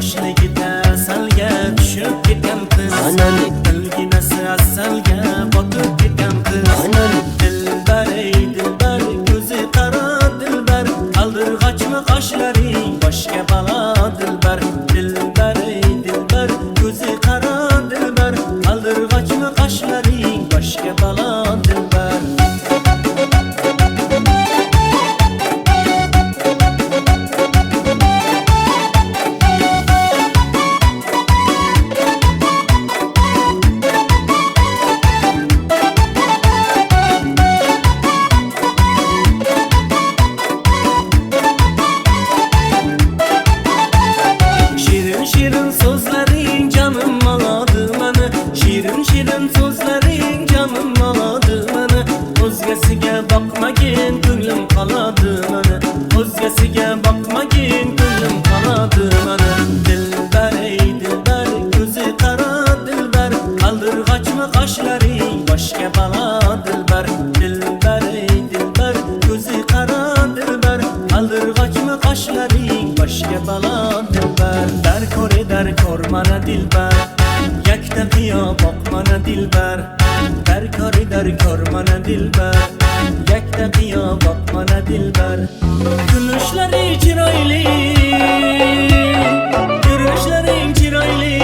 yoshligida salga tushib ketgan qiz, dilginasi asalga botib ketgan qiz. Dilbar ey dilbar, ko'zi qara dilbar, aldirg'achmi qoshlaring boshga balo dilbar. Dilbar ey dilbar, ko'zi qara dilbar, aldirg'achmi qoshlaring boshga balo dilbar. Shirin sözlerin canım aladı məni, shirin sözlerin canım aladı məni. O'zgasiga bakmagin ko'nglim qoladi məni, o'zgasiga bakmagin ko'nglim qoladi məni. Dilbar ey dilbar, ko'zi qara dilbar, aldirg'achmi qoshlaring boshga balo dilbar. Dilbar ey dilbar, ko'zi qara dilbar, aldirg'achmi qoshlaring boshga balo dilbar. Dar kor mana dilbar, yakta qiyo boq mana dilbar. Dar kor mana dilbar, yakta qiyo boq mana dilbar. Kulishlaring chiroyli, yurishlaring chiroyli,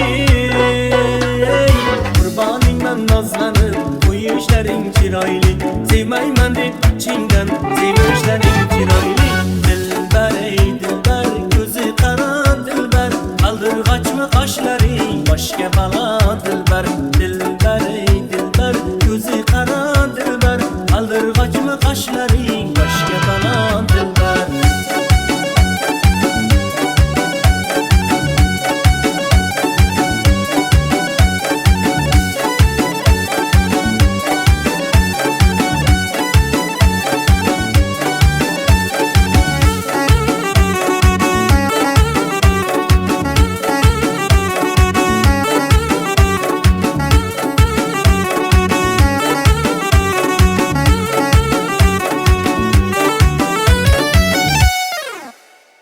qurboningman nozlanib, qo'yishlaring chiroyli. Sevmayman deb chindan, sevishlaring chiroyli. Dilbar ey dilbar, ko'zi qara dilbar, aldirg'achmi qoshlaring boshga balo dilbar.